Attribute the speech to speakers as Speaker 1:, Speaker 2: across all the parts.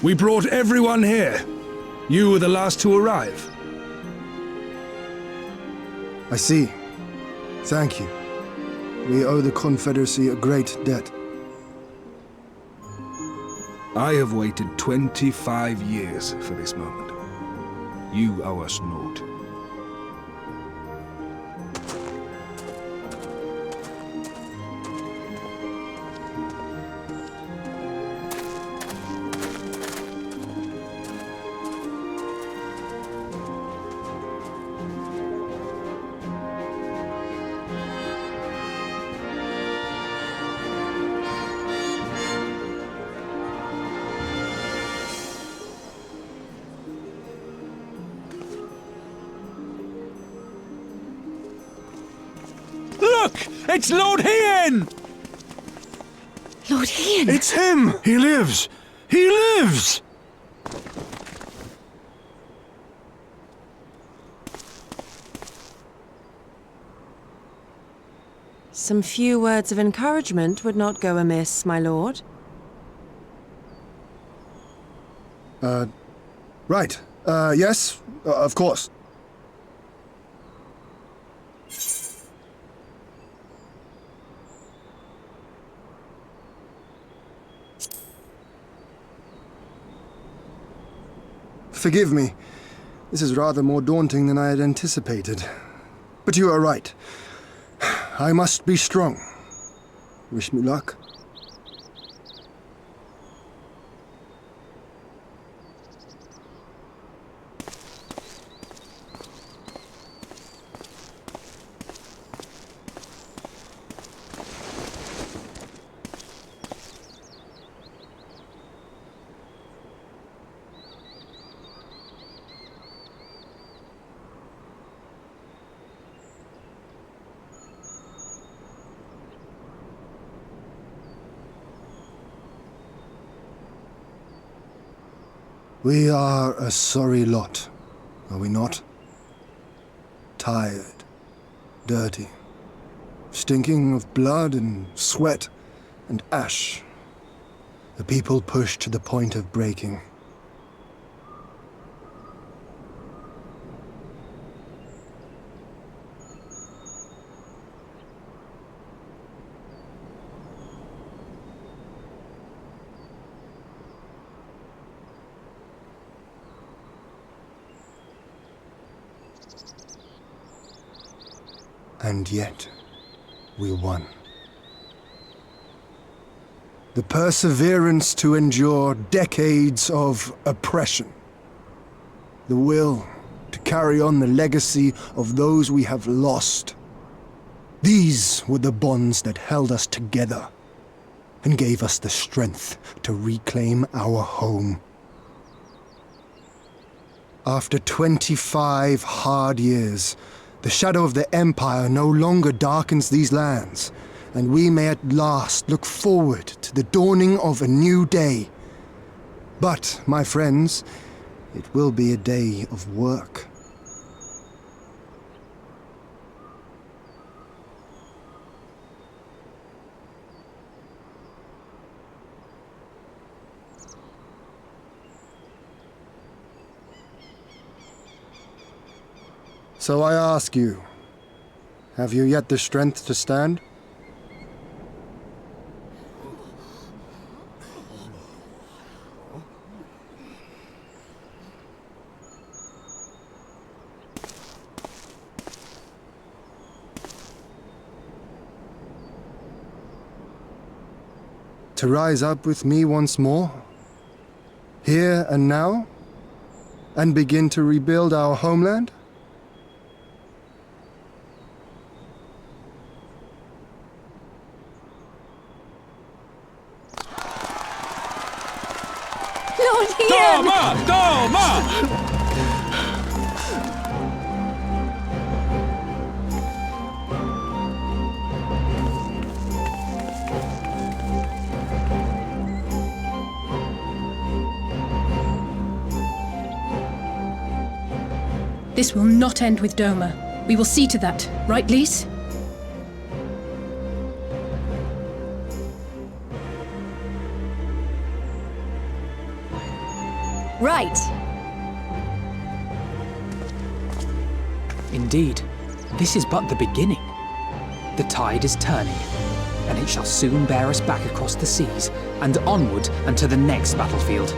Speaker 1: We brought everyone here. You were the last to arrive.
Speaker 2: I see. Thank you. We owe the Confederacy a great debt.
Speaker 1: I have waited 25 years for this moment. You owe us naught.
Speaker 3: Look! It's Lord Hien!
Speaker 4: Lord Hien!
Speaker 3: It's him!
Speaker 2: He lives!
Speaker 3: He lives!
Speaker 4: Some few words of encouragement would not go amiss, my lord.
Speaker 2: Right. Yes, of course. Forgive me. This is rather more daunting than I had anticipated. But you are right. I must be strong. Wish me luck. We are a sorry lot, are we not? Tired, dirty, stinking of blood and sweat and ash. The people pushed to the point of breaking. And yet, we won. The perseverance to endure decades of oppression. The will to carry on the legacy of those we have lost. These were the bonds that held us together and gave us the strength to reclaim our home. After 25 hard years, the shadow of the Empire no longer darkens these lands, and we may at last look forward to the dawning of a new day. But, my friends, it will be a day of work. So I ask you, have you yet the strength to stand? To rise up with me once more? Here and now? And begin to rebuild our homeland?
Speaker 4: Lord Hien!
Speaker 3: Doma!
Speaker 5: This will not end with Doma. We will see to that, right, Lise?
Speaker 6: Right.
Speaker 7: Indeed, this is but the beginning. The tide is turning, and it shall soon bear us back across the seas and onward and to the next battlefield.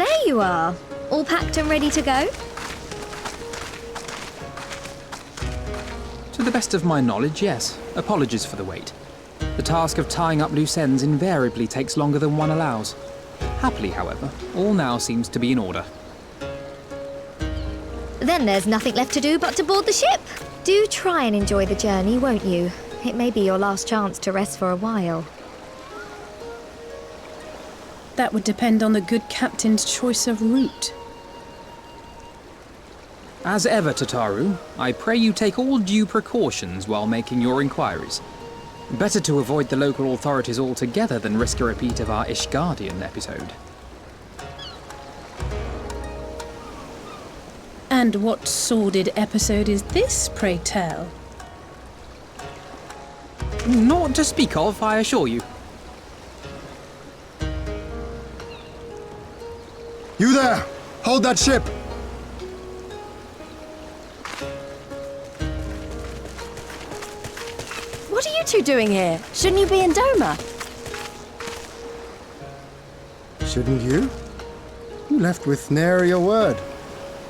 Speaker 6: There you are. All packed and ready to go?
Speaker 7: To the best of my knowledge, yes. Apologies for the wait. The task of tying up loose ends invariably takes longer than one allows. Happily, however, all now seems to be in order.
Speaker 6: Then there's nothing left to do but to board the ship. Do try and enjoy the journey, won't you? It may be your last chance to rest for a while.
Speaker 5: That would depend on the good captain's choice of route.
Speaker 7: As ever, Tataru, I pray you take all due precautions while making your inquiries. Better to avoid the local authorities altogether than risk a repeat of our Ishgardian episode.
Speaker 5: And what sordid episode is this, pray tell?
Speaker 7: Not to speak of, I assure you.
Speaker 2: You there! Hold that ship!
Speaker 4: What are you two doing here? Shouldn't you be in Doma?
Speaker 2: Shouldn't you? You left with nary a word.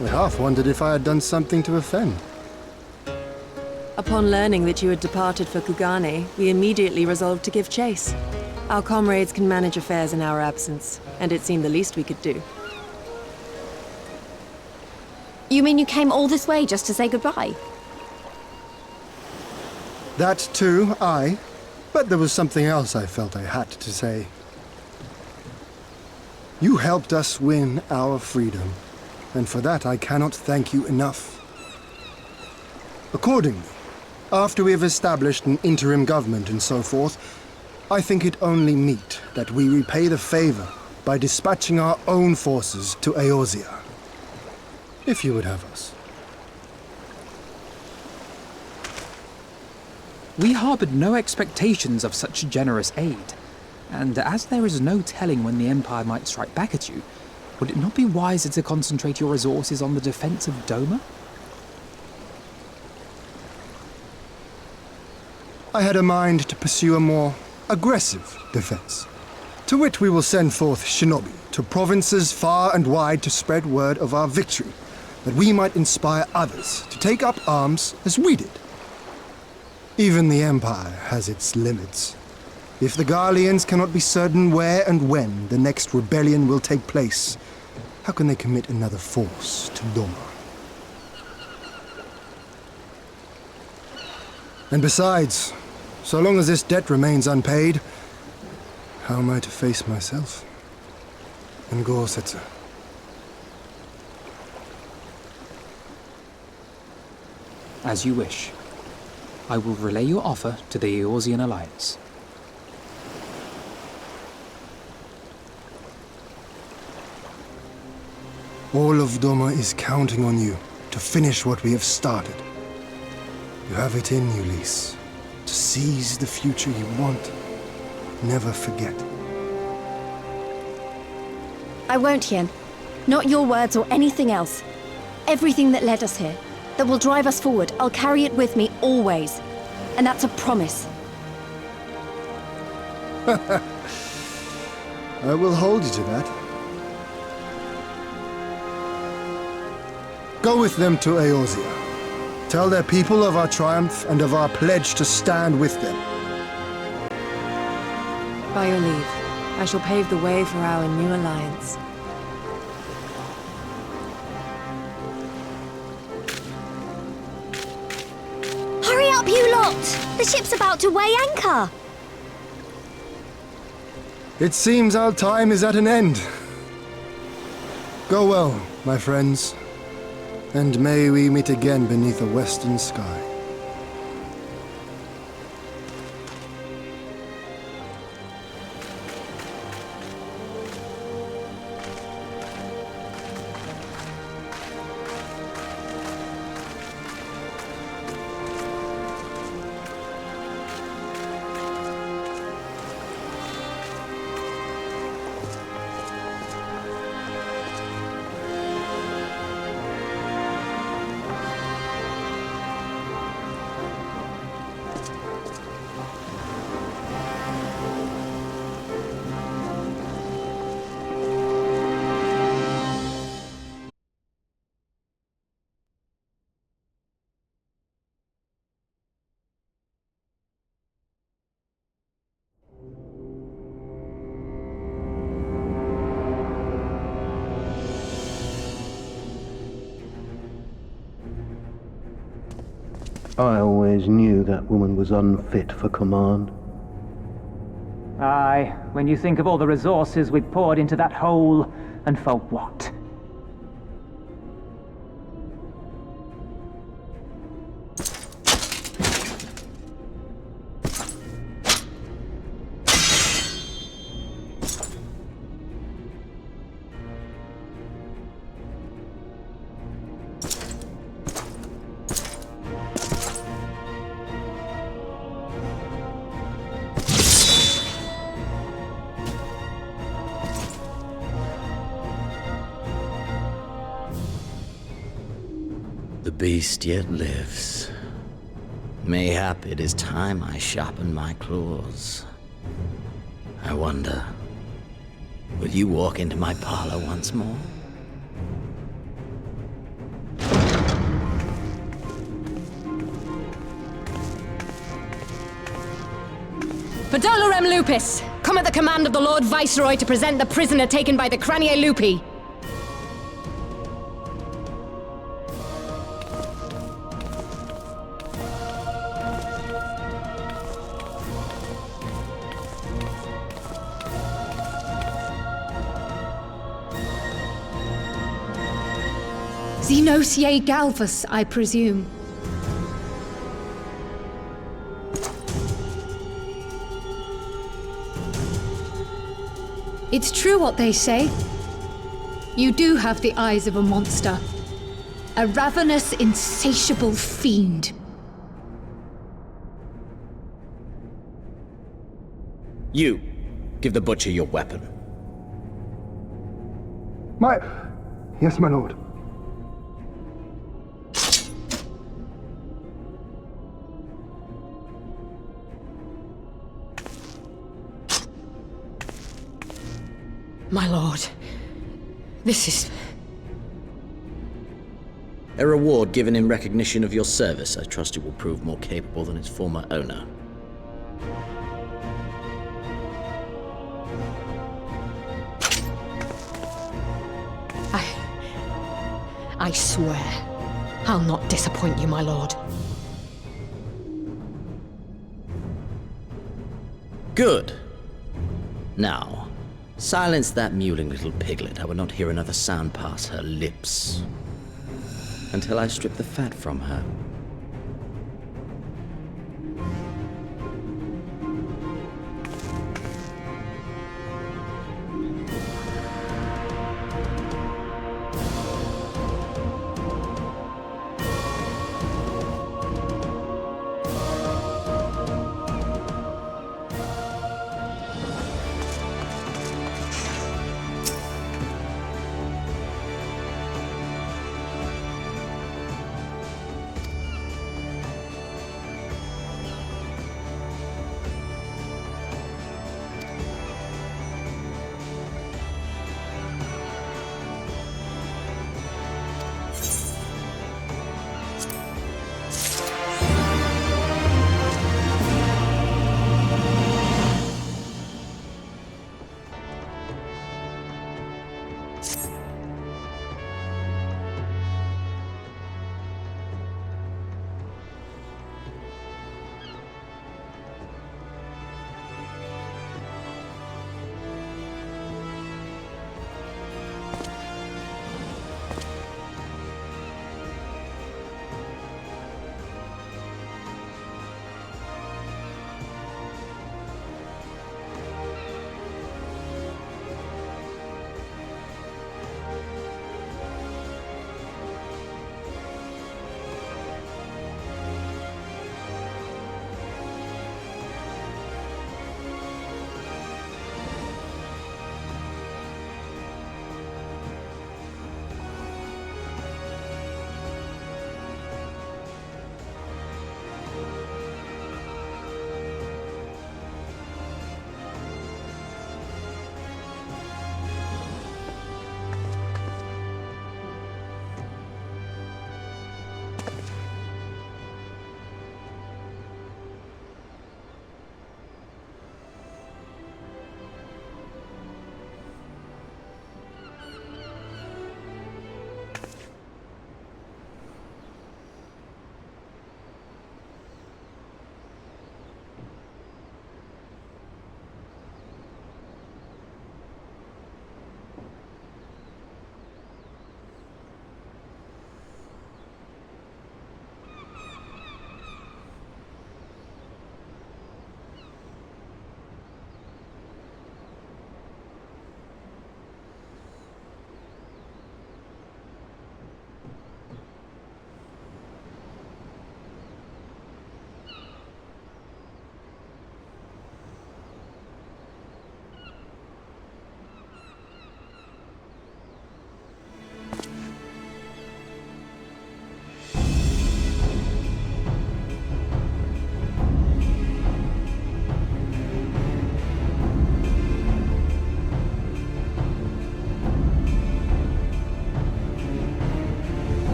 Speaker 2: I half wondered if I had done something to offend.
Speaker 4: Upon learning that you had departed for Kugane, we immediately resolved to give chase. Our comrades can manage affairs in our absence, and it seemed the least we could do.
Speaker 8: You mean you came all this way just to say goodbye?
Speaker 2: That too, aye. But there was something else I felt I had to say. You helped us win our freedom, and for that I cannot thank you enough. Accordingly, after we have established an interim government and so forth, I think it only meet that we repay the favor by dispatching our own forces to Eorzea. If you would have us.
Speaker 7: We harboured no expectations of such generous aid, and as there is no telling when the Empire might strike back at you, would it not be wiser to concentrate your resources on the defence of Doma?
Speaker 2: I had a mind to pursue a more aggressive defense, to which we will send forth shinobi to provinces far and wide to spread word of our victory, that we might inspire others to take up arms as we did. Even the Empire has its limits. If the Garleans cannot be certain where and when the next rebellion will take place, how can they commit another force to Doma? And besides, so long as this debt remains unpaid, how am I to face myself and Gorsetzer?
Speaker 7: As you wish. I will relay your offer to the Eorzean Alliance.
Speaker 2: All of Doma is counting on you to finish what we have started. You have it in you, Lys, to seize the future you want. Never forget.
Speaker 8: I won't, Hien. Not your words or anything else. Everything that led us here, that will drive us forward, I'll carry it with me always. And that's a promise.
Speaker 2: I will hold you to that. Go with them to Eorzea. Tell their people of our triumph and of our pledge to stand with them.
Speaker 4: By your leave, I shall pave the way for our new alliance.
Speaker 6: Hurry up, you lot! The ship's about to weigh anchor!
Speaker 2: It seems our time is at an end. Go well, my friends, and may we meet again beneath a western sky.
Speaker 9: I always knew that woman was unfit for command.
Speaker 10: Aye, when you think of all the resources we've poured into that hole, and for what?
Speaker 11: The beast yet lives. Mayhap it is time I sharpen my claws. I wonder, will you walk into my parlor once more?
Speaker 8: For Dolorem Lupus, come at the command of the Lord Viceroy to present the prisoner taken by the Cranie Lupi. Xenosier Galvus, I presume. It's true what they say. You do have the eyes of a monster. A ravenous, insatiable fiend.
Speaker 11: You, give the butcher your weapon.
Speaker 2: Yes, my lord.
Speaker 8: My lord, this is...
Speaker 11: A reward given in recognition of your service. I trust you will prove more capable than its former owner.
Speaker 8: I swear, I'll not disappoint you, my lord.
Speaker 11: Good. Now, silence that mewling little piglet. I will not hear another sound pass her lips until I strip the fat from her.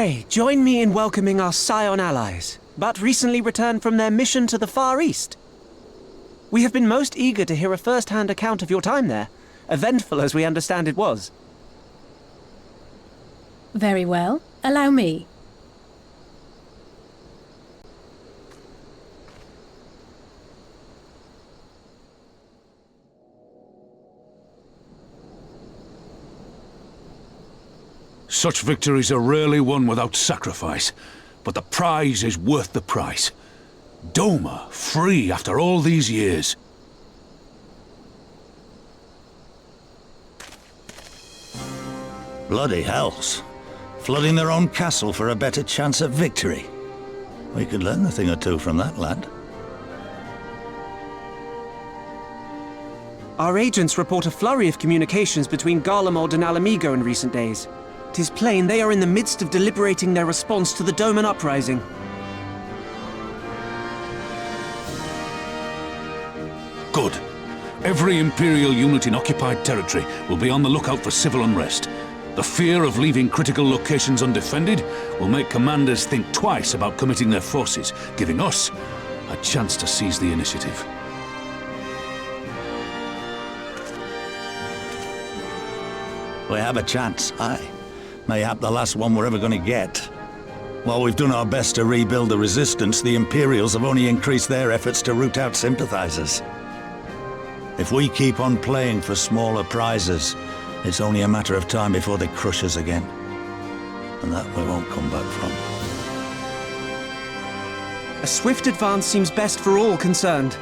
Speaker 12: Pray, join me in welcoming our Scion allies, but recently returned from their mission to the Far East. We have been most eager to hear a first-hand account of your time there, eventful as we understand it was.
Speaker 5: Very well. Allow me.
Speaker 1: Such victories are rarely won without sacrifice, but the prize is worth the price. Doma, free after all these years.
Speaker 13: Bloody hells. Flooding their own castle for a better chance at victory. We could learn a thing or two from that lad.
Speaker 12: Our agents report a flurry of communications between Garlemald and Alamigo in recent days. 'Tis plain they are in the midst of deliberating their response to the Doman uprising.
Speaker 1: Good. Every Imperial unit in occupied territory will be on the lookout for civil unrest. The fear of leaving critical locations undefended will make commanders think twice about committing their forces, giving us a chance to seize the initiative.
Speaker 13: We have a chance, aye. Mayhap the last one we're ever going to get. While we've done our best to rebuild the resistance, the Imperials have only increased their efforts to root out sympathizers. If we keep on playing for smaller prizes, it's only a matter of time before they crush us again. And that we won't come back from.
Speaker 12: A swift advance seems best for all concerned,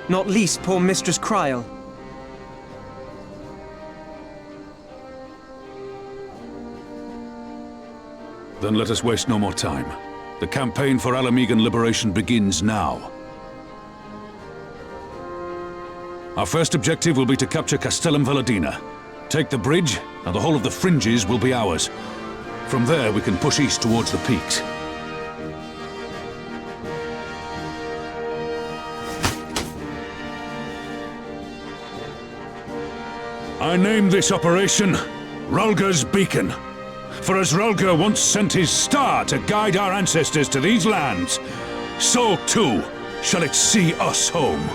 Speaker 12: not least poor Mistress Kryl.
Speaker 1: Then let us waste no more time. The campaign for Alamigan liberation begins now. Our first objective will be to capture Castellum Valadina. Take the bridge, and the whole of the fringes will be ours. From there, we can push east towards the peaks. I name this operation Rulga's Beacon. For as Rulga once sent his star to guide our ancestors to these lands, so too shall it see us home.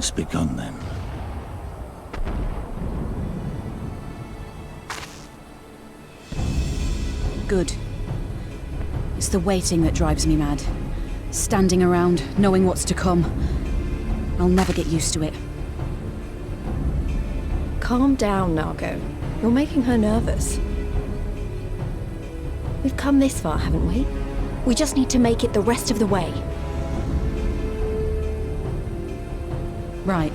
Speaker 13: It's begun then.
Speaker 8: Good. It's the waiting that drives me mad. Standing around, knowing what's to come. I'll never get used to it.
Speaker 14: Calm down, Nargo. You're making her nervous. We've come this far, haven't we?
Speaker 8: We just need to make it the rest of the way. Right.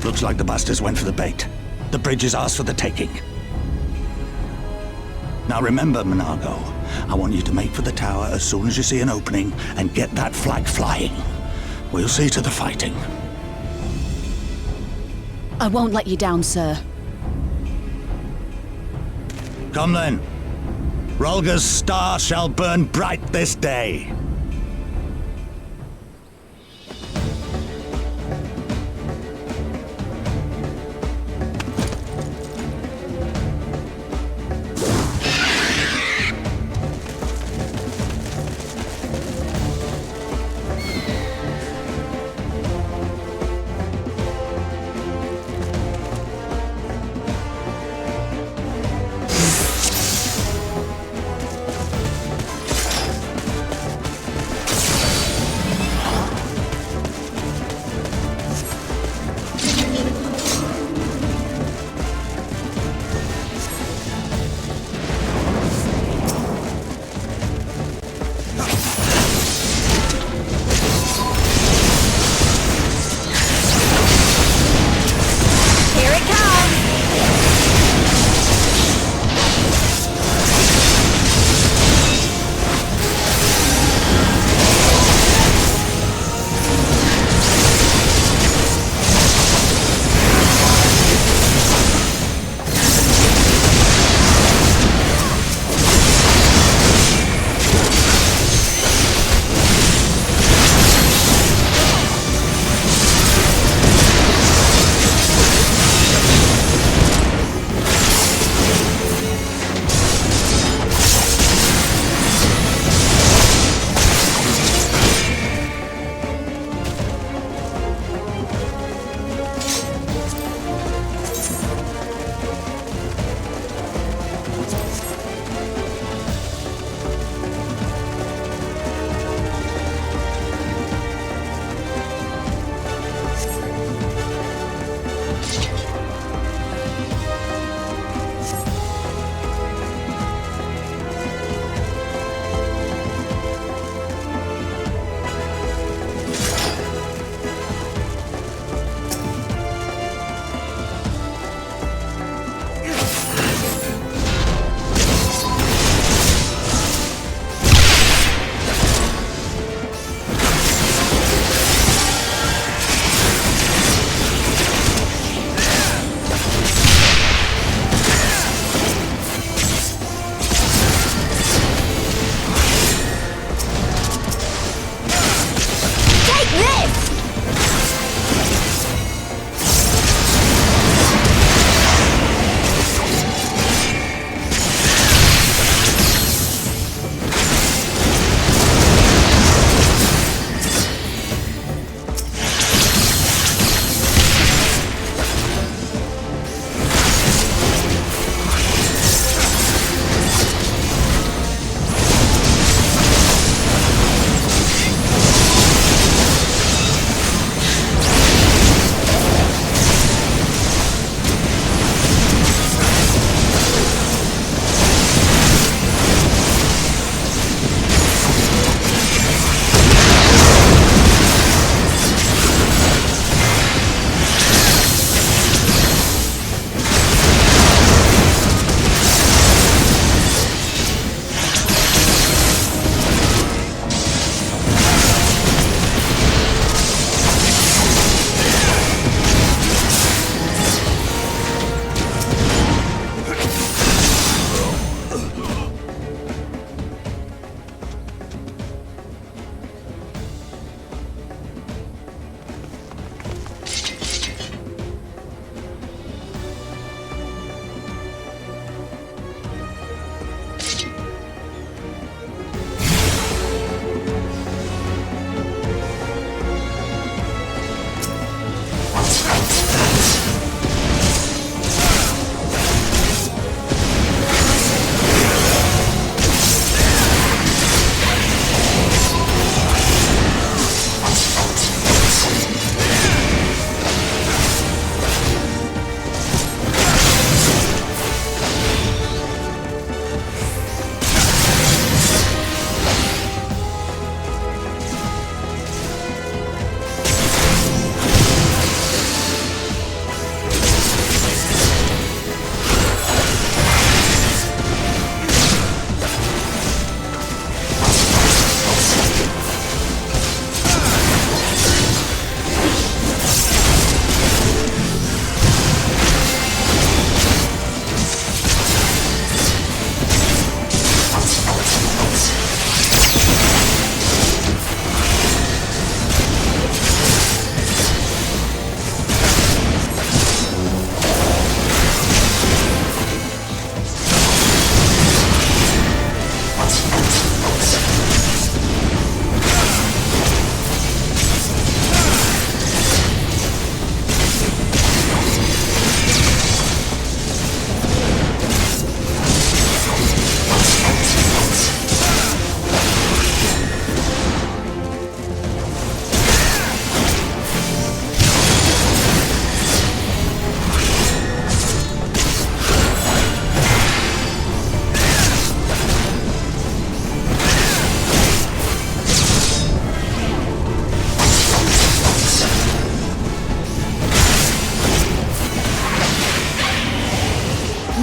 Speaker 13: Looks like the bastards went for the bait. The bridge is ours for the taking. Now remember, Monargo, I want you to make for the tower as soon as you see an opening and get that flag flying. We'll see to the fighting.
Speaker 8: I won't let you down, sir.
Speaker 13: Come then. Rolga's star shall burn bright this day.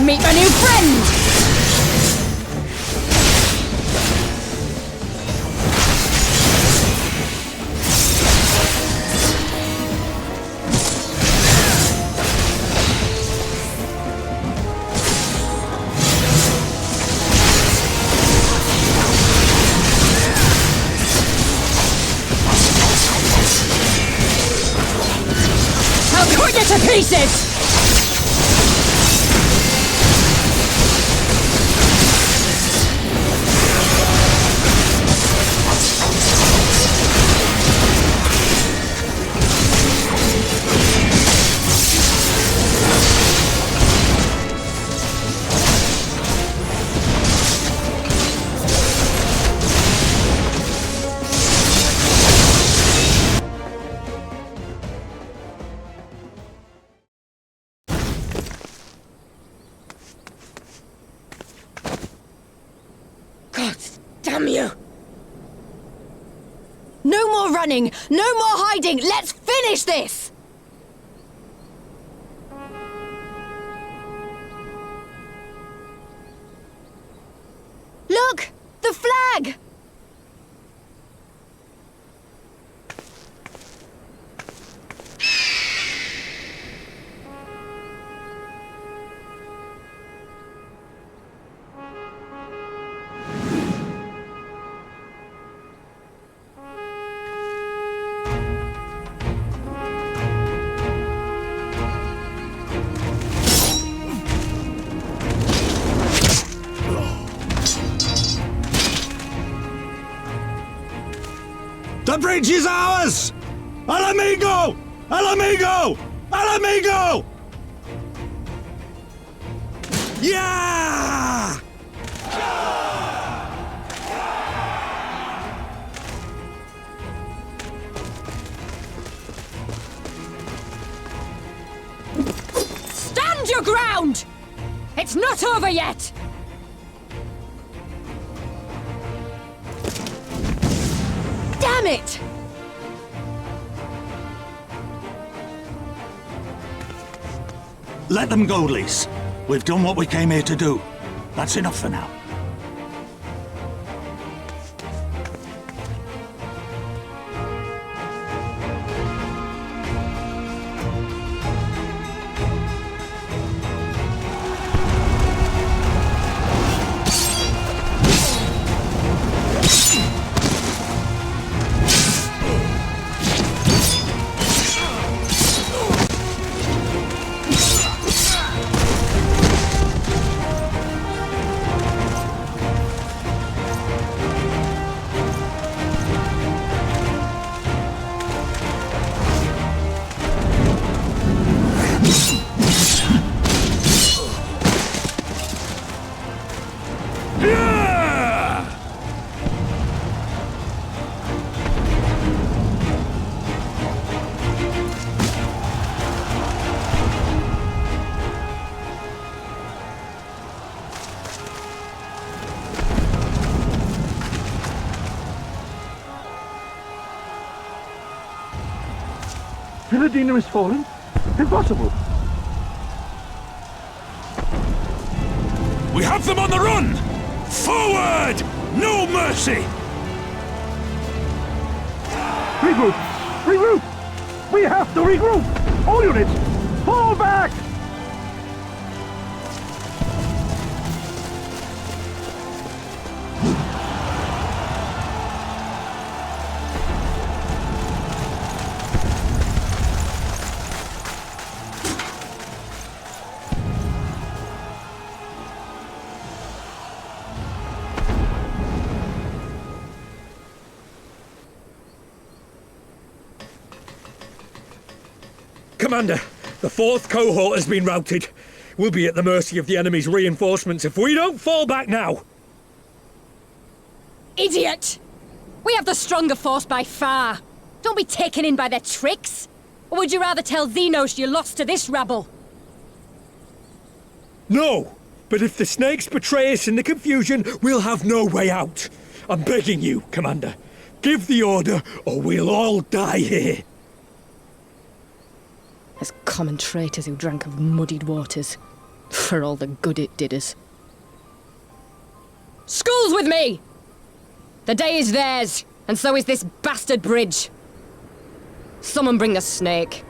Speaker 8: Meet my new friend! To pieces! Damn you! No more running! No more hiding! Let's finish this! Look! The flag!
Speaker 13: The bridge is ours! Al amigo! Al amigo! Al amigo! Yeah!
Speaker 8: Stand your ground! It's not over yet! Damn it!
Speaker 13: Let them go, Lise. We've done what we came here to do. That's enough for now.
Speaker 3: Villadina has fallen? Impossible!
Speaker 1: We have them on the run! Forward! No mercy!
Speaker 3: Regroup! Regroup! We have to regroup! All units, fall back!
Speaker 15: Commander, the 4th cohort has been routed. We'll be at the mercy of the enemy's reinforcements if we don't fall back now.
Speaker 8: Idiot! We have the stronger force by far. Don't be taken in by their tricks. Or would you rather tell Xenos you lost to this rabble?
Speaker 15: No, but if the snakes betray us in the confusion, we'll have no way out. I'm begging you, Commander. Give the order, or we'll all die here.
Speaker 8: As common traitors who drank of muddied waters.
Speaker 16: For all the good it did us. Skulls with me! The day is theirs, and so is this bastard bridge. Someone bring the snake.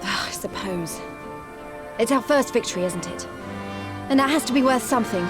Speaker 8: I suppose. It's our first victory, isn't it? And that has to be worth something.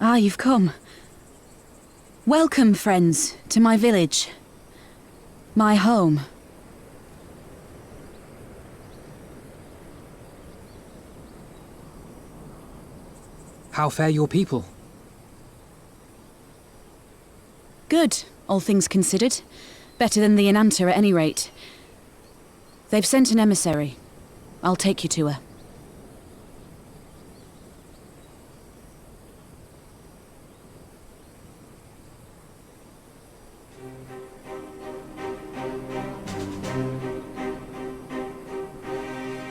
Speaker 17: Ah, you've come. Welcome, friends, to my village. My home.
Speaker 7: How fare your people?
Speaker 17: Good, all things considered. Better than the Inanta at any rate. They've sent an emissary. I'll take you to her.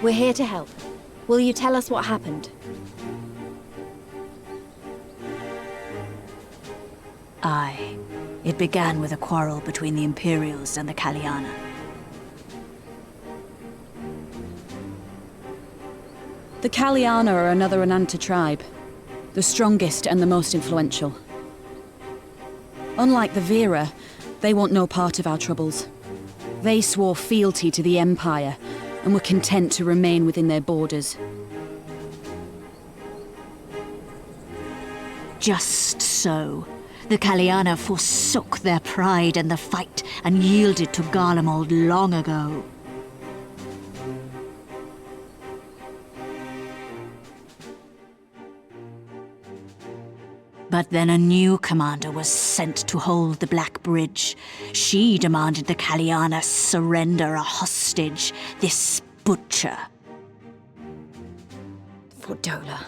Speaker 8: We're here to help. Will you tell us what happened?
Speaker 18: Aye. It began with a quarrel between the Imperials and the Kaliana.
Speaker 17: The Kaliana are another Ananta tribe. The strongest and the most influential. Unlike the Vera, they want no part of our troubles. They swore fealty to the Empire, and were content to remain within their borders.
Speaker 18: Just so. The Kaliana forsook their pride in the fight and yielded to Garlemald long ago. But then a new commander was sent to hold the Black Bridge. She demanded the Kaliana surrender a hostage, this butcher.
Speaker 8: Fordola.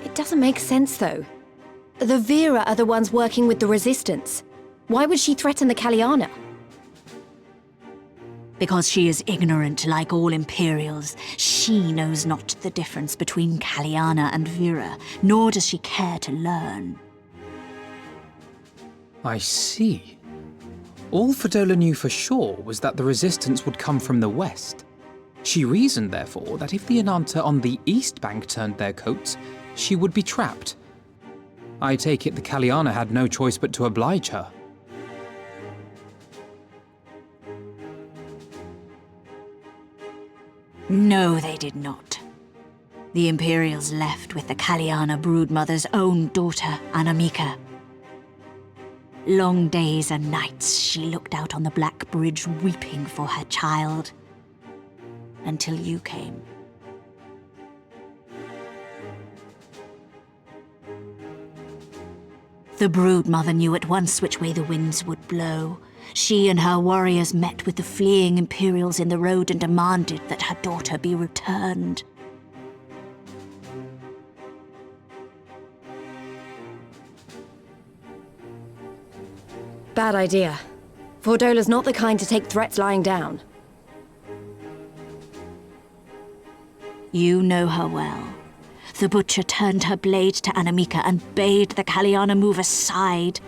Speaker 8: It doesn't make sense, though. The Vera are the ones working with the Resistance. Why would she threaten the Kaliana?
Speaker 18: Because she is ignorant like all Imperials. She knows not the difference between Kaliana and Vera, nor does she care to learn.
Speaker 7: I see. All Fordola knew for sure was that the Resistance would come from the west. She reasoned, therefore, that if the Inanta on the east bank turned their coats, she would be trapped. I take it the Kaliana had no choice but to oblige her.
Speaker 18: No, they did not. The Imperials left with the Kaliana broodmother's own daughter, Anamika. Long days and nights she looked out on the Black Bridge weeping for her child. Until you came. The broodmother knew at once which way the winds would blow. She and her warriors met with the fleeing Imperials in the road and demanded that her daughter be returned.
Speaker 8: Bad idea. Fordola's not the kind to take threats lying down.
Speaker 18: You know her well. The butcher turned her blade to Anamika and bade the Kaliana move aside.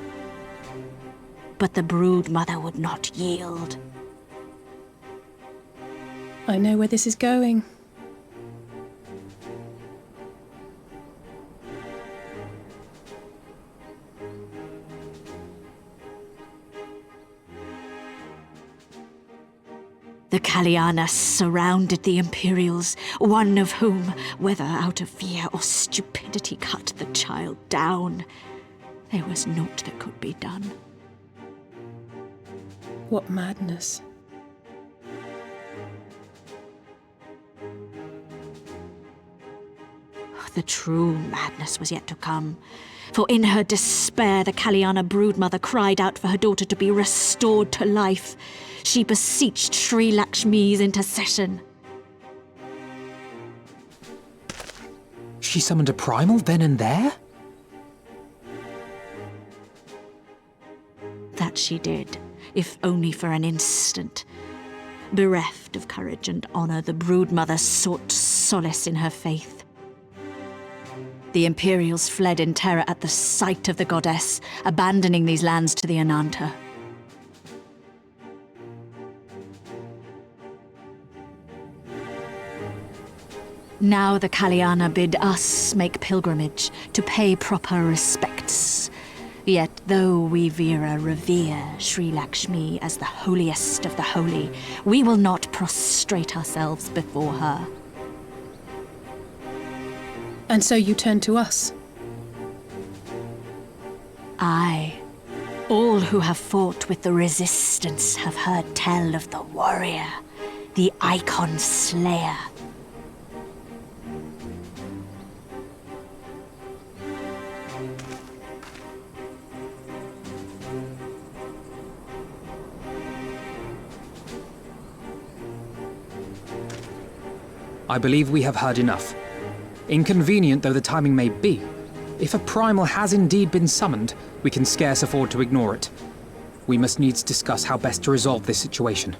Speaker 18: But the broodmother would not yield.
Speaker 5: I know where this is going.
Speaker 18: The Kaliana surrounded the Imperials, one of whom, whether out of fear or stupidity, cut the child down. There was naught that could be done.
Speaker 5: What madness.
Speaker 18: The true madness was yet to come. For in her despair, the Kaliana broodmother cried out for her daughter to be restored to life. She beseeched Sri Lakshmi's intercession.
Speaker 7: She summoned a primal then and there?
Speaker 18: That she did, if only for an instant. Bereft of courage and honor, the broodmother sought solace in her faith. The Imperials fled in terror at the sight of the goddess, abandoning these lands to the Ananta. Now the Kaliana bid us make pilgrimage to pay proper respects. Yet though we Vera revere Sri Lakshmi as the holiest of the holy, we will not prostrate ourselves before her.
Speaker 5: And so you turn to us?
Speaker 18: Aye. All who have fought with the Resistance have heard tell of the warrior, the Icon Slayer.
Speaker 7: I believe we have heard enough. Inconvenient though the timing may be, if a primal has indeed been summoned, we can scarce afford to ignore it. We must needs discuss how best to resolve this situation.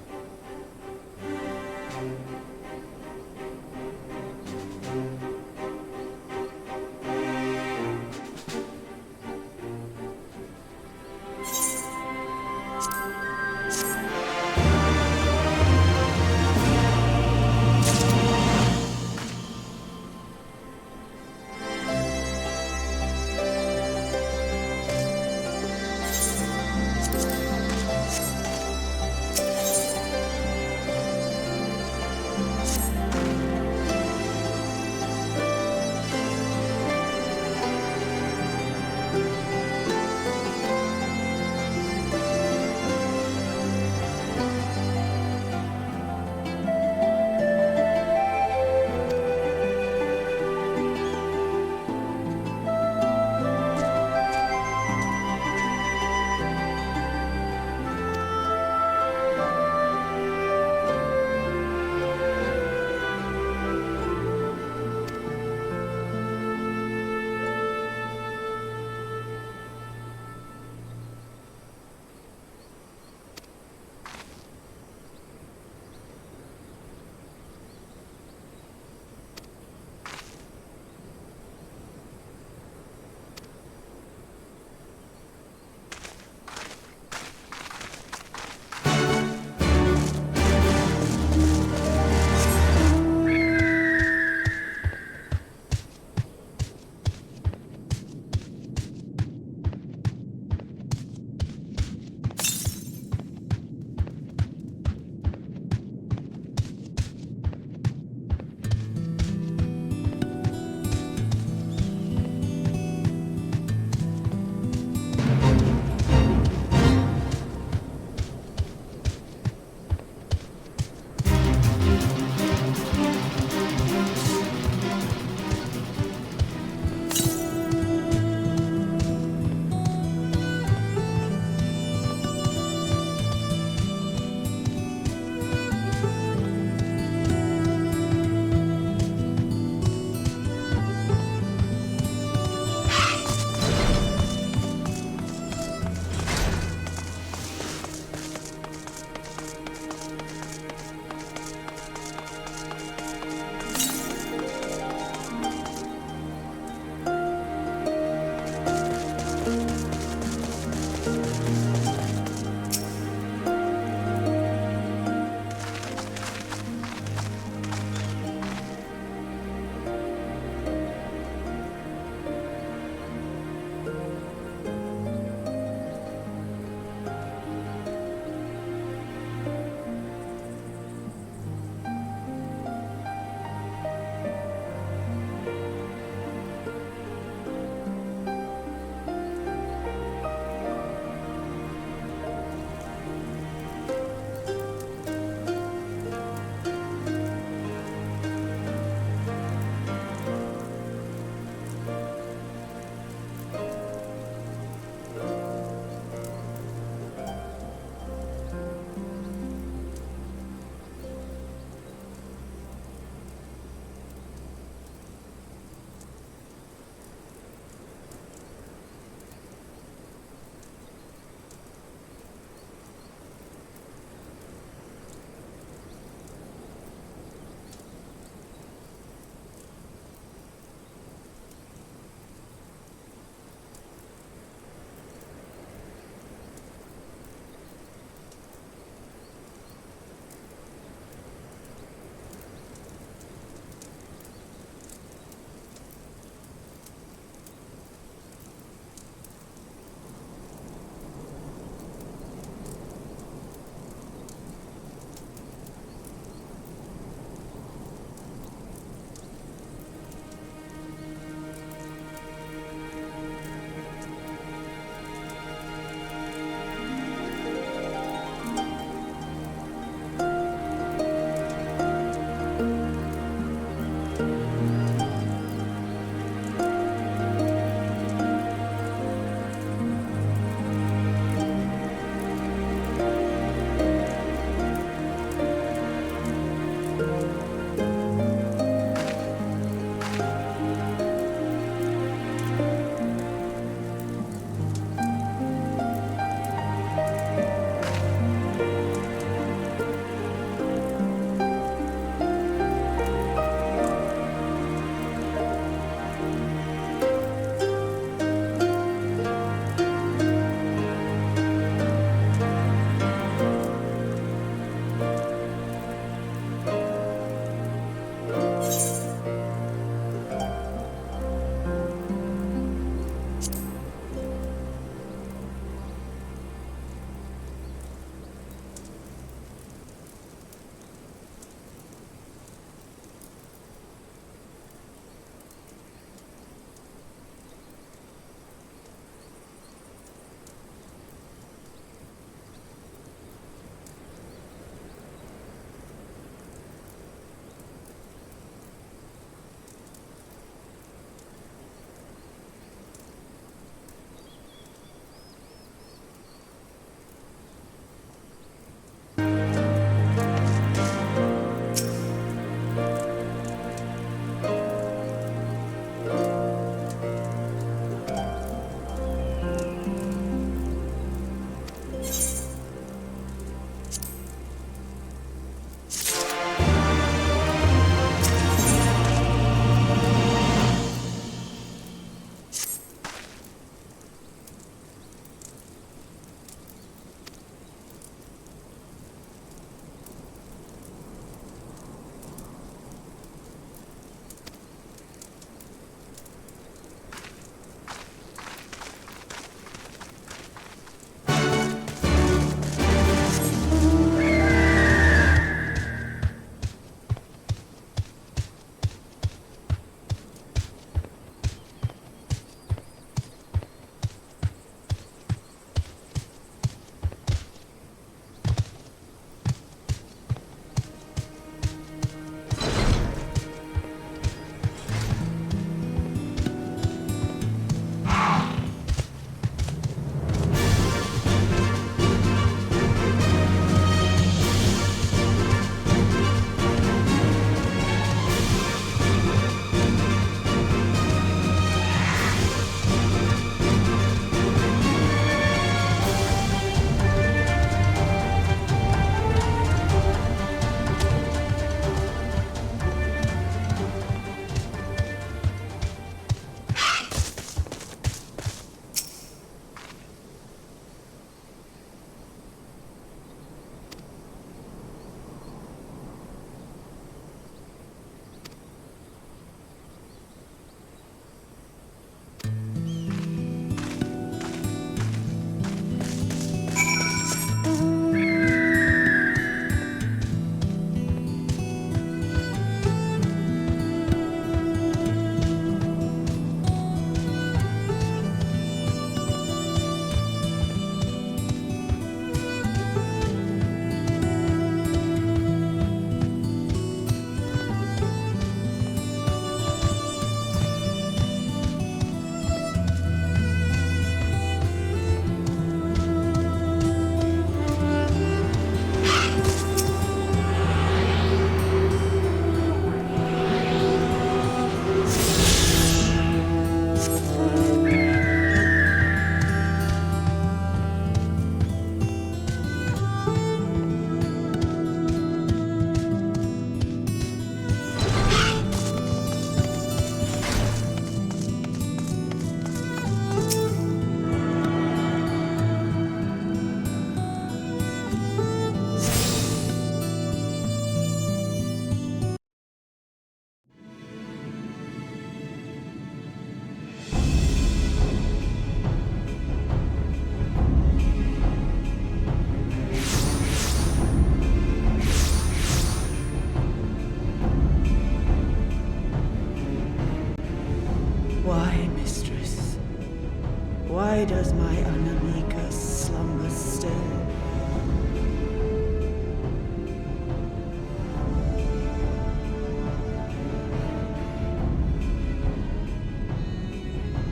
Speaker 19: Why does my Anamika slumber still?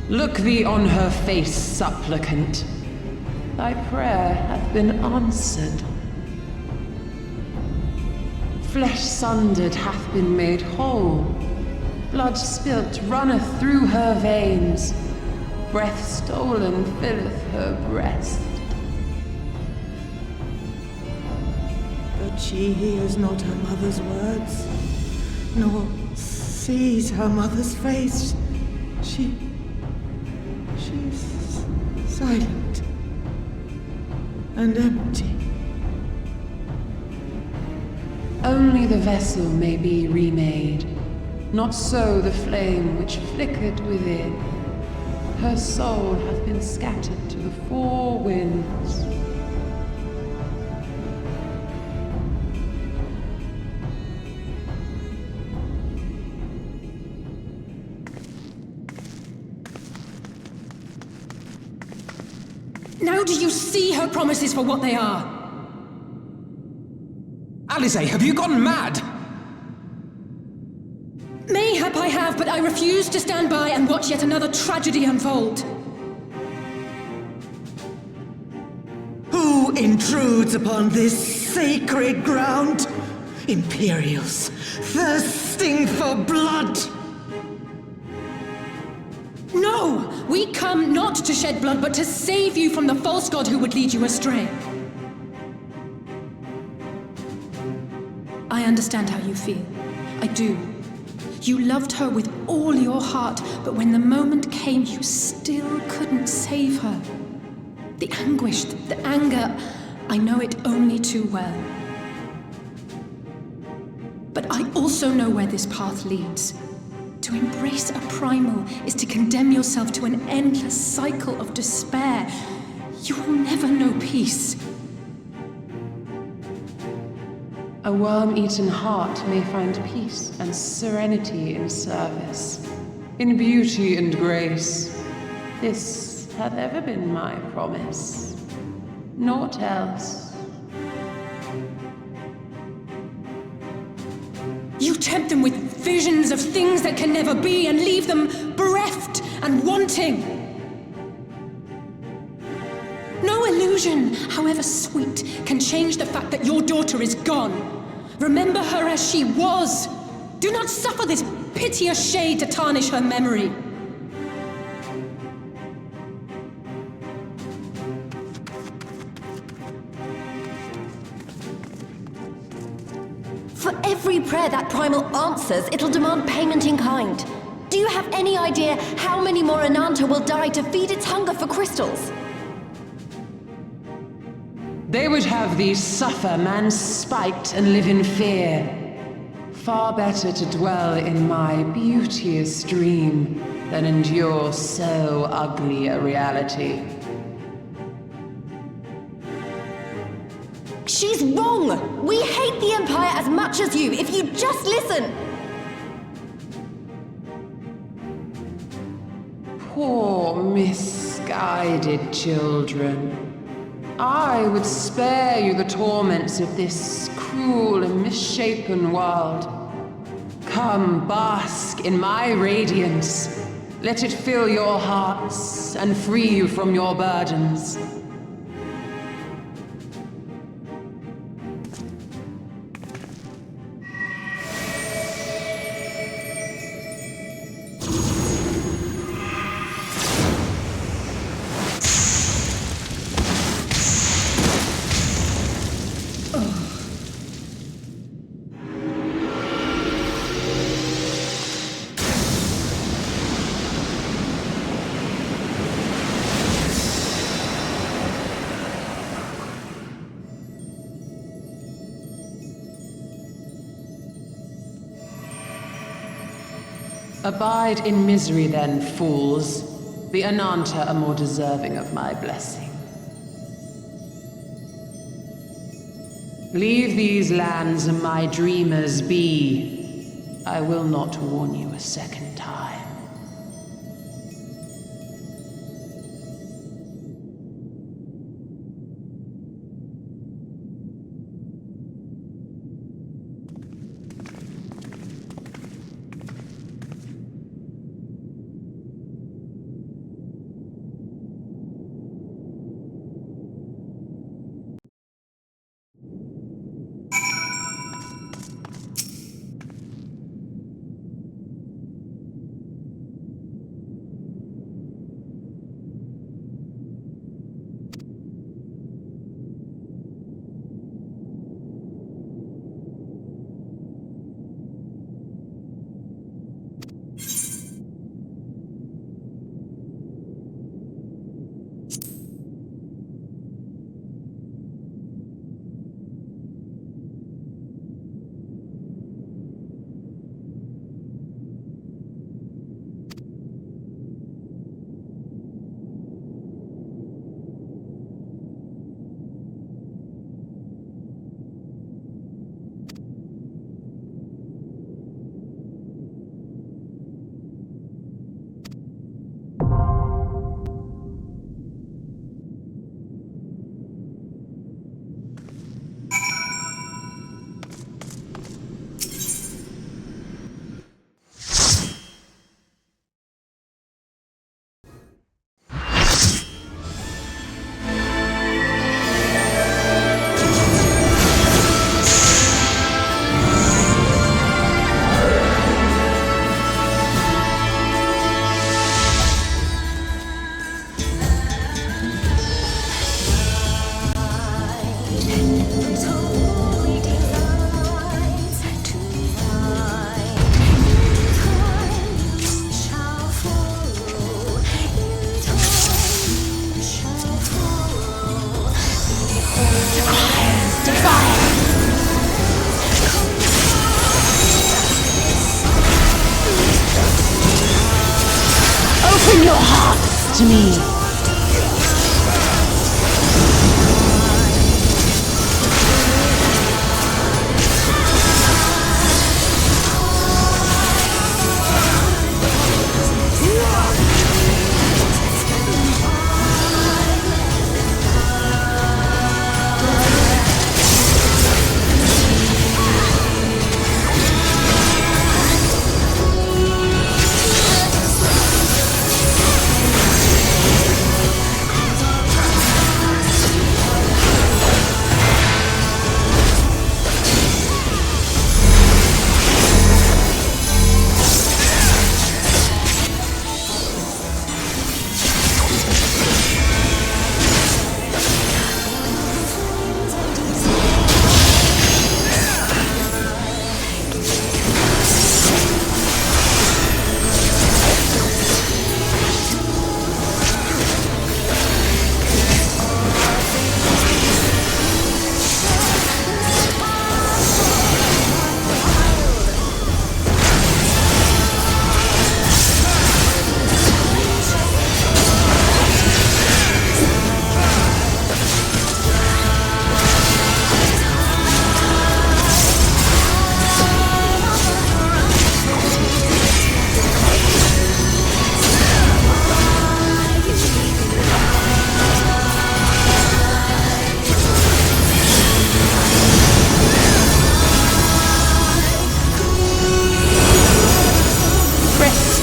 Speaker 20: Look thee on her face, supplicant. Thy prayer hath been answered. Flesh sundered hath been made whole. Blood spilt runneth through her veins. Breath stolen filleth her breast.
Speaker 19: But she hears not her mother's words, nor sees her mother's face. She's silent and empty.
Speaker 20: Only the vessel may be remade, not so the flame which flickered within. Her soul hath been scattered to the four winds.
Speaker 5: Now do you see her promises for what they are?
Speaker 7: Alisaie, have you gone mad?
Speaker 5: Mayhap I have, but I refuse to stand by and watch yet another tragedy unfold.
Speaker 19: Who intrudes upon this sacred ground? Imperials, thirsting for blood!
Speaker 5: No! We come not to shed blood, but to save you from the false god who would lead you astray. I understand how you feel. I do. You loved her with all your heart, but when the moment came, you still couldn't save her. The anguish, the anger, I know it only too well. But I also know where this path leads. To embrace a primal is to condemn yourself to an endless cycle of despair. You will never know peace.
Speaker 20: A worm-eaten heart may find peace and serenity in service, in beauty and grace. This hath ever been my promise. Naught else.
Speaker 5: You tempt them with visions of things that can never be and leave them bereft and wanting. No illusion, however sweet, can change the fact that your daughter is gone. Remember her as she was. Do not suffer this piteous shade to tarnish her memory.
Speaker 21: For every prayer that primal answers, it'll demand payment in kind. Do you have any idea how many more Ananta will die to feed its hunger for crystals?
Speaker 20: They would have thee suffer man's spite and live in fear. Far better to dwell in my beauteous dream than endure so ugly a reality.
Speaker 21: She's wrong! We hate the Empire as much as you, if you just listen!
Speaker 20: Poor, misguided children. I would spare you the torments of this cruel and misshapen world. Come, bask in my radiance. Let it fill your hearts and free you from your burdens. Abide in misery then, fools. The Ananta are more deserving of my blessing. Leave these lands and my dreamers be. I will not warn you a second time.
Speaker 19: Open your hearts to me.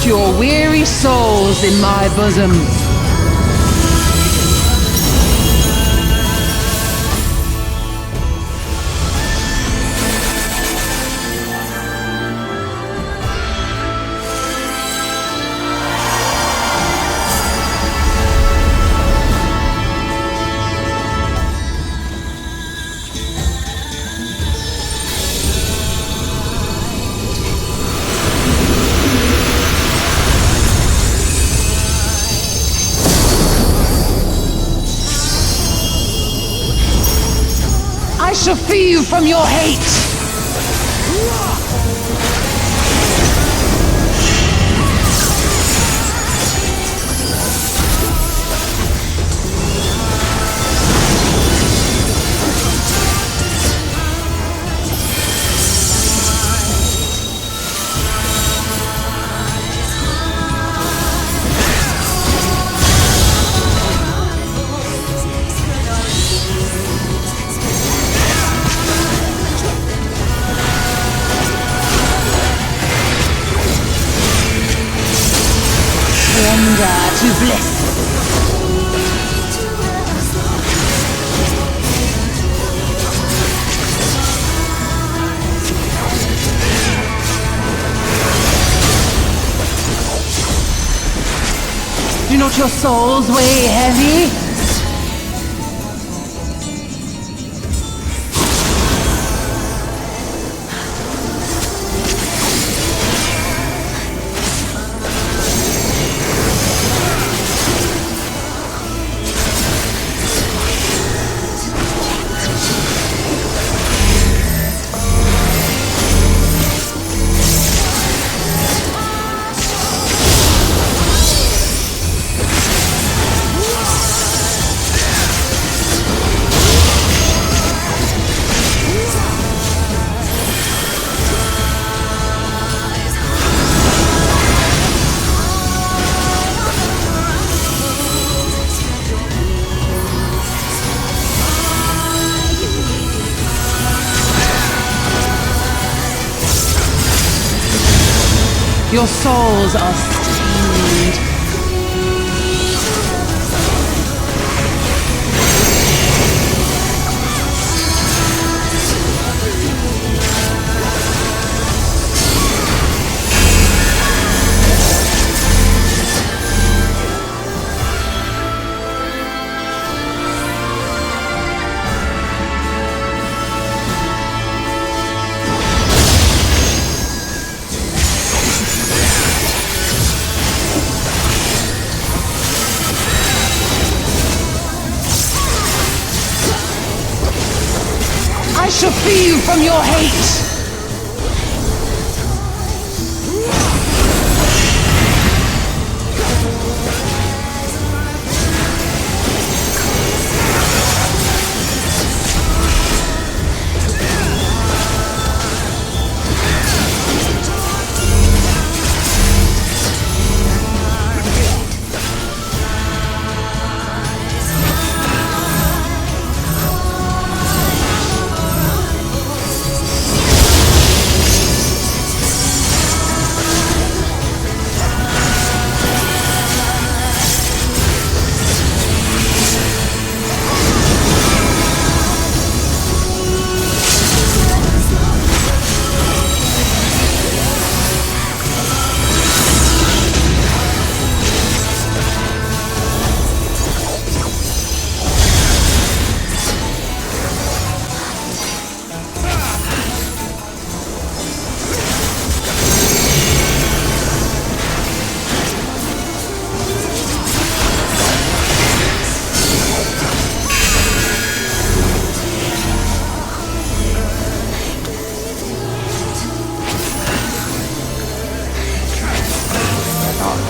Speaker 20: Your weary souls in my bosom. I shall free you from your hate! To bliss. Do not your souls weigh heavy? Your souls are stained. I shall free you from your hate!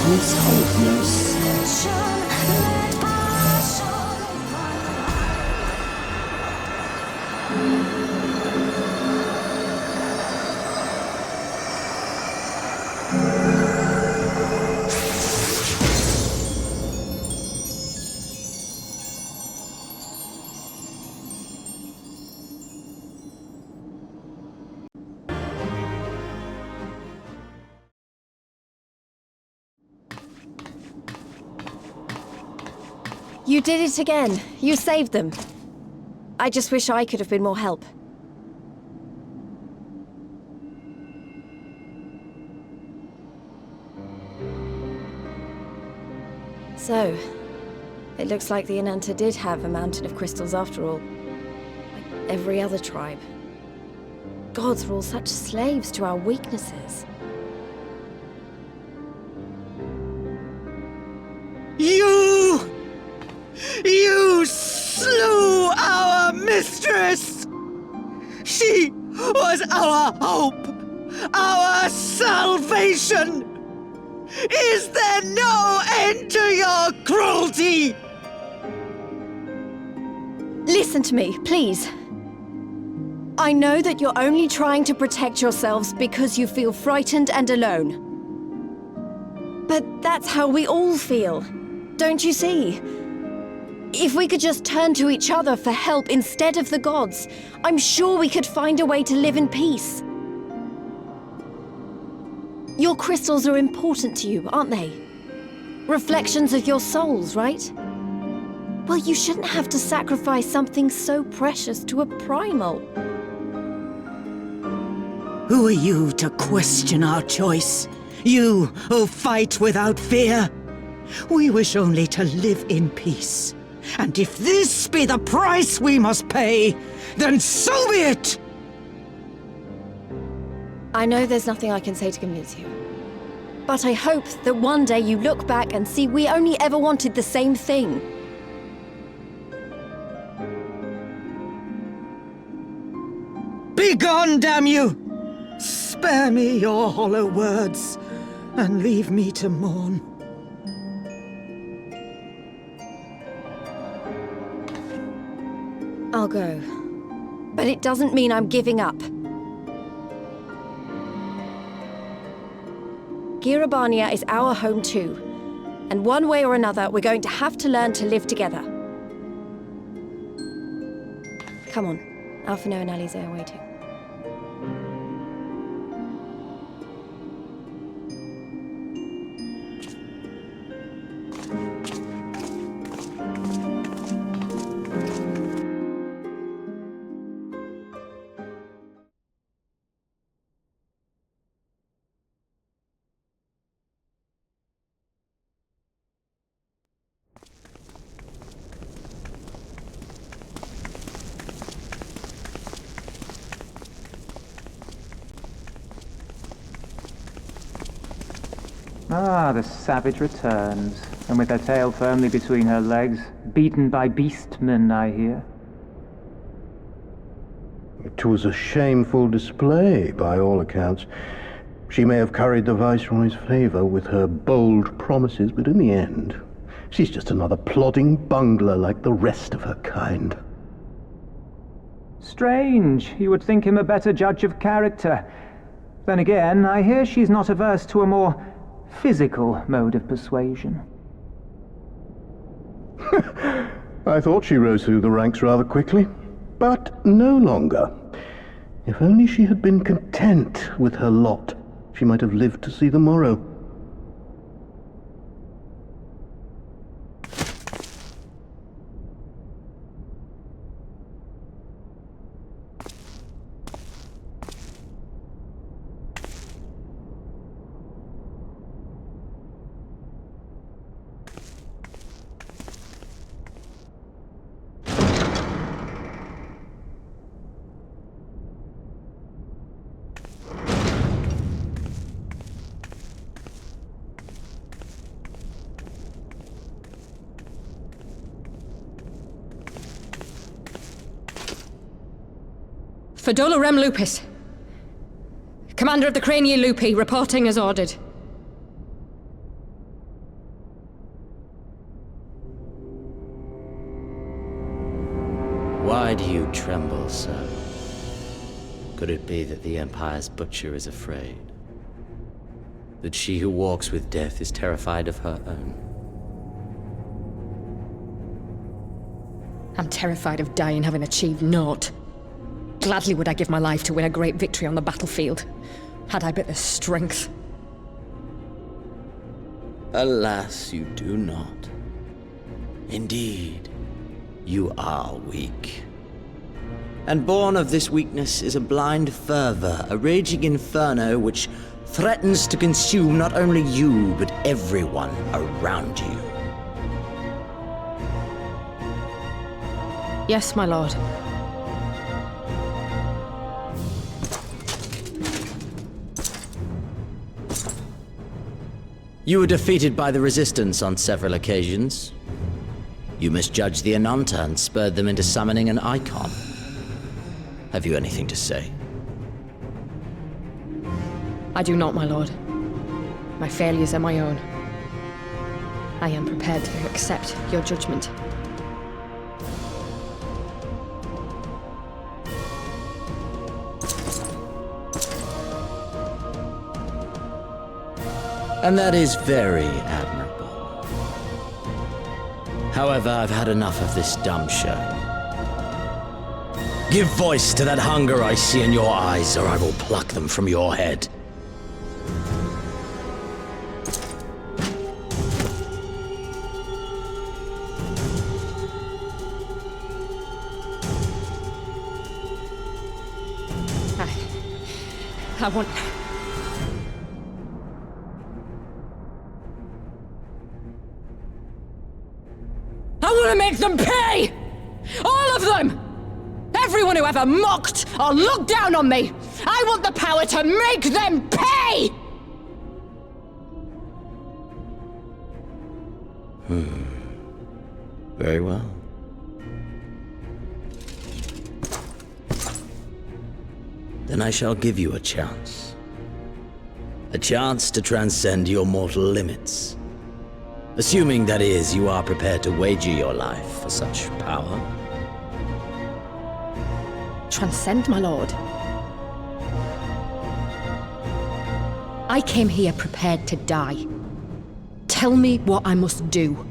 Speaker 19: darkness hopeless.
Speaker 8: You did it again. You saved them. I just wish I could have been more help. So, it looks like the Ananta did have a mountain of crystals after all. Like every other tribe. Gods were all such slaves to our weaknesses.
Speaker 4: You slew our mistress! She was our hope, our salvation! Is there no end to your cruelty?
Speaker 8: Listen to me, please. I know that you're only trying to protect yourselves because you feel frightened and alone. But that's how we all feel, don't you see? If we could just turn to each other for help instead of the gods, I'm sure we could find a way to live in peace. Your crystals are important to you, aren't they? Reflections of your souls, right? Well, you shouldn't have to sacrifice something so precious to a primal.
Speaker 4: Who are you to question our choice? You who fight without fear? We wish only to live in peace. And if this be the price we must pay, then so be it!
Speaker 8: I know there's nothing I can say to convince you. But I hope that one day you look back and see we only ever wanted the same thing.
Speaker 4: Begone, damn you! Spare me your hollow words, and leave me to mourn.
Speaker 8: I'll go. But it doesn't mean I'm giving up. Girabania is our home too. And one way or another, we're going to have to learn to live together. Come on. Alphino and Alize are waiting.
Speaker 10: Ah, the savage returns, and with her tail firmly between her legs, beaten by beastmen, I hear.
Speaker 9: It was a shameful display, by all accounts. She may have curried the Viceroy's favor with her bold promises, but in the end, she's just another plodding bungler like the rest of her kind.
Speaker 10: Strange. You would think him a better judge of character. Then again, I hear she's not averse to a more physical mode of persuasion.
Speaker 9: I thought she rose through the ranks rather quickly, but no longer. If only she had been content with her lot, she might have lived to see the morrow.
Speaker 16: Fedola Rem Lupus. Commander of the Crania Lupi, reporting as ordered.
Speaker 11: Why do you tremble so? Could it be that the Empire's butcher is afraid? That she who walks with death is terrified of her own?
Speaker 16: I'm terrified of dying having achieved naught. Gladly would I give my life to win a great victory on the battlefield, had I but the strength.
Speaker 11: Alas, you do not. Indeed, you are weak. And born of this weakness is a blind fervor, a raging inferno which threatens to consume not only you, but everyone around you.
Speaker 16: Yes, my lord.
Speaker 11: You were defeated by the Resistance on several occasions. You misjudged the Ananta and spurred them into summoning an icon. Have you anything to say?
Speaker 16: I do not, my lord. My failures are my own. I am prepared to accept your judgment.
Speaker 11: And that is very admirable. However, I've had enough of this dumb show. Give voice to that hunger I see in your eyes, or I will pluck them from your head.
Speaker 16: I want... I want to make them pay! All of them! Everyone who ever mocked or looked down on me! I want the power to make them pay!
Speaker 11: Very well. Then I shall give you a chance. A chance to transcend your mortal limits. Assuming, that is, you are prepared to wager your life for such power.
Speaker 16: Transcend, my lord. I came here prepared to die. Tell me what I must do.